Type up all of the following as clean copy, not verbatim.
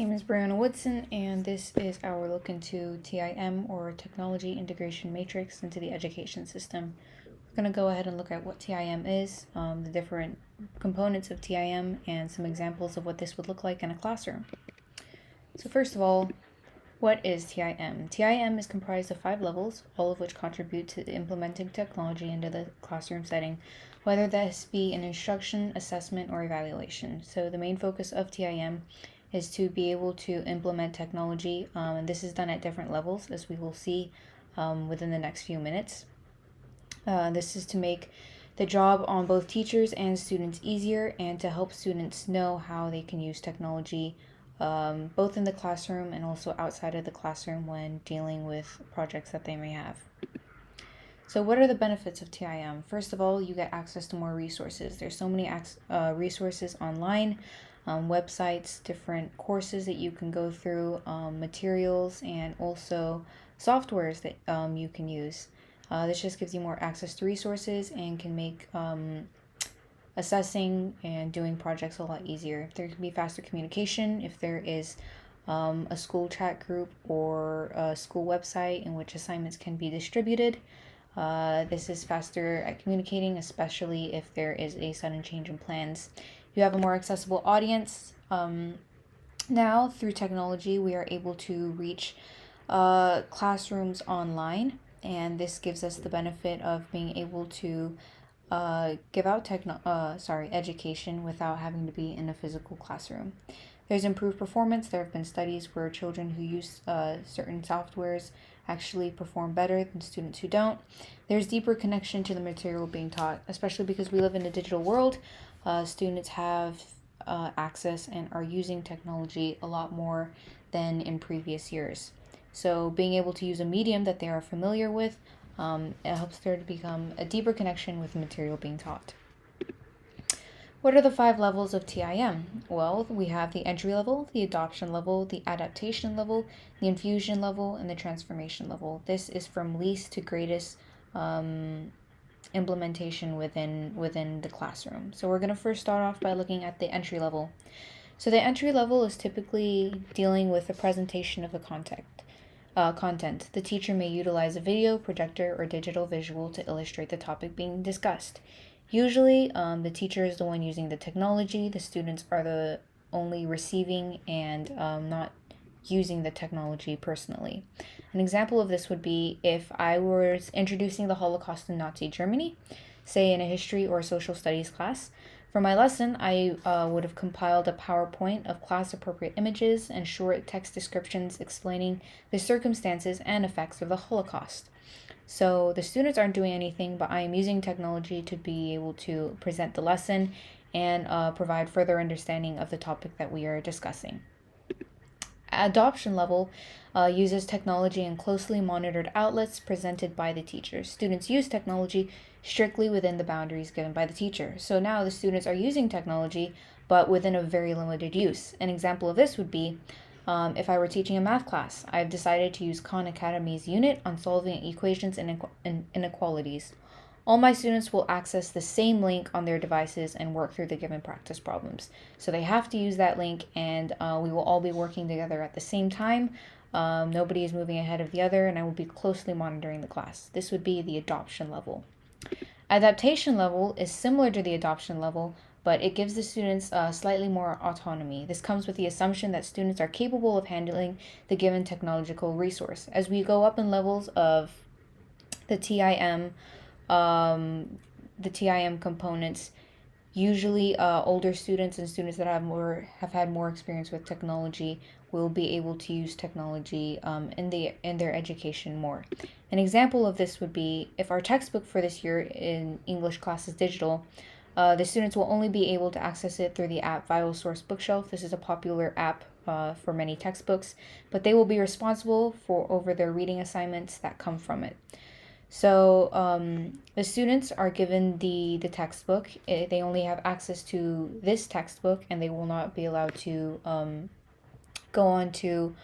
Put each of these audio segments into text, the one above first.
My name is Brianna Woodson, and this is our look into TIM, or Technology Integration Matrix, into the education system. We're going to go ahead and look at what TIM is, the different components of TIM, and some examples of what this would look like in a classroom. So first of all, what is TIM? TIM is comprised of 5 levels, all of which contribute to implementing technology into the classroom setting, whether this be in instruction, assessment, or evaluation. So the main focus of TIM is to be able to implement technology, and this is done at different levels, as we will see within the next few minutes. This is to make the job on both teachers and students easier, and to help students know how they can use technology both in the classroom and also outside of the classroom when dealing with projects that they may have. So what are the benefits of TIM? First of all, you get access to more resources. There's so many resources online, websites, different courses that you can go through, materials, and also softwares that you can use. This just gives you more access to resources and can make assessing and doing projects a lot easier. There can be faster communication if there is a school chat group or a school website in which assignments can be distributed. This is faster at communicating, especially if there is a sudden change in plans. You have a more accessible audience. Now, through technology, we are able to reach classrooms online, and this gives us the benefit of being able to give out education without having to be in a physical classroom. There's improved performance. There have been studies where children who use certain softwares actually perform better than students who don't. There's deeper connection to the material being taught, especially because we live in a digital world. Students have access and are using technology a lot more than in previous years. So being able to use a medium that they are familiar with, it helps there to become a deeper connection with the material being taught. What are the 5 levels of TIM? Well, we have the entry level, the adoption level, the adaptation level, the infusion level, and the transformation level. This is from least to greatest implementation within the classroom. So we're going to first start off by looking at the entry level. So the entry level is typically dealing with the presentation of the content. The teacher may utilize a video, projector, or digital visual to illustrate the topic being discussed. Usually, the teacher is the one using the technology. The students are the only receiving and not using the technology personally. An example of this would be if I was introducing the Holocaust in Nazi Germany, say in a history or social studies class. For my lesson, I would have compiled a PowerPoint of class-appropriate images and short text descriptions explaining the circumstances and effects of the Holocaust. So the students aren't doing anything, but I am using technology to be able to present the lesson and provide further understanding of the topic that we are discussing. Adoption level uses technology in closely monitored outlets presented by the teacher. Students use technology strictly within the boundaries given by the teacher. So now the students are using technology, but within a very limited use. An example of this would be if I were teaching a math class. I've decided to use Khan Academy's unit on solving equations and inequalities. All my students will access the same link on their devices and work through the given practice problems. So they have to use that link, and we will all be working together at the same time. Nobody is moving ahead of the other, and I will be closely monitoring the class. This would be the adoption level. Adaptation level is similar to the adoption level, but it gives the students slightly more autonomy. This comes with the assumption that students are capable of handling the given technological resource. As we go up in levels of the TIM components, usually older students and students that have had more experience with technology will be able to use technology in their education more. An example of this would be if our textbook for this year in English class is digital. The students will only be able to access it through the app VitalSource Bookshelf. This is a popular app for many textbooks, but they will be responsible over their reading assignments that come from it. So the students are given the textbook. They only have access to this textbook, and they will not be allowed to go on to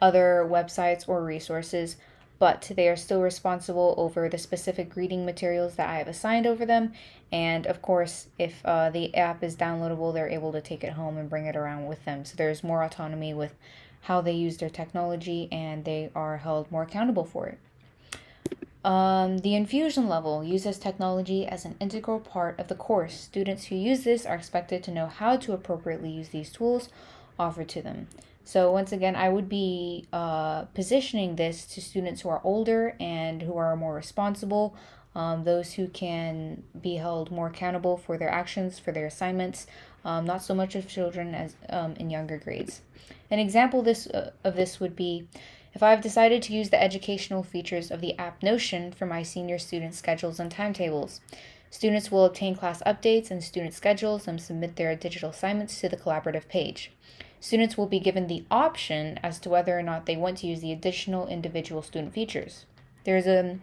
other websites or resources but they are still responsible over the specific reading materials that I have assigned over them. And of course, if the app is downloadable, they're able to take it home and bring it around with them. So there's more autonomy with how they use their technology, and they are held more accountable for it. The infusion level uses technology as an integral part of the course. Students who use this are expected to know how to appropriately use these tools offered to them. So once again, I would be positioning this to students who are older and who are more responsible, those who can be held more accountable for their actions, for their assignments, not so much of children as in younger grades. An example of this would be if I've decided to use the educational features of the app Notion for my senior student schedules and timetables. Students will obtain class updates and student schedules and submit their digital assignments to the collaborative page. Students will be given the option as to whether or not they want to use the additional individual student features. There's a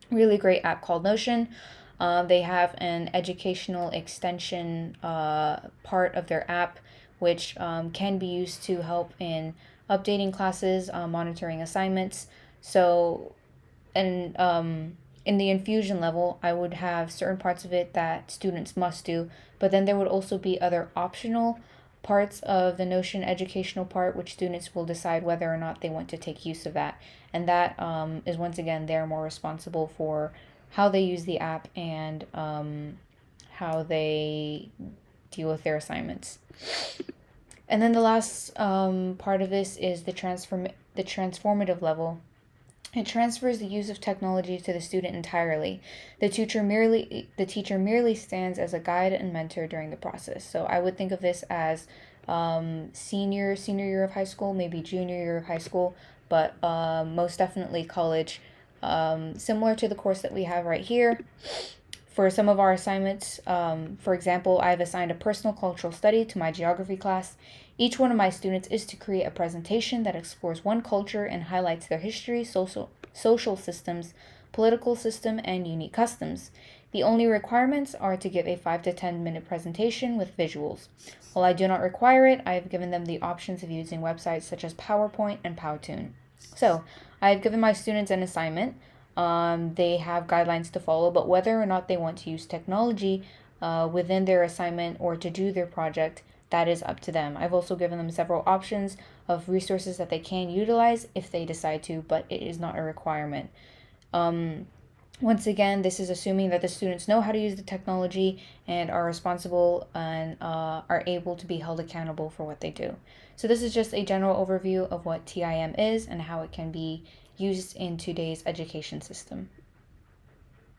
really great app called Notion. They have an educational extension part of their app, which can be used to help in updating classes, monitoring assignments. So, and in the infusion level, I would have certain parts of it that students must do, but then there would also be other optional parts of the Notion educational part, which students will decide whether or not they want to take use of that. And that is once again, they're more responsible for how they use the app and how they deal with their assignments. And then the last part of this is the transformative level. It transfers the use of technology to the student entirely. The teacher merely stands as a guide and mentor during the process. So I would think of this as senior year of high school, maybe junior year of high school, but most definitely college. Similar to the course that we have right here. For some of our assignments, for example, I've assigned a personal cultural study to my geography class. Each one of my students is to create a presentation that explores one culture and highlights their history, social systems, political system, and unique customs. The only requirements are to give a 5 to 10 minute presentation with visuals. While I do not require it, I have given them the options of using websites such as PowerPoint and Powtoon. So, I have given my students an assignment. They have guidelines to follow, but whether or not they want to use technology within their assignment or to do their project, that is up to them. I've also given them several options of resources that they can utilize if they decide to, but it is not a requirement. Once again, this is assuming that the students know how to use the technology and are responsible and are able to be held accountable for what they do. So this is just a general overview of what TIM is and how it can be used in today's education system.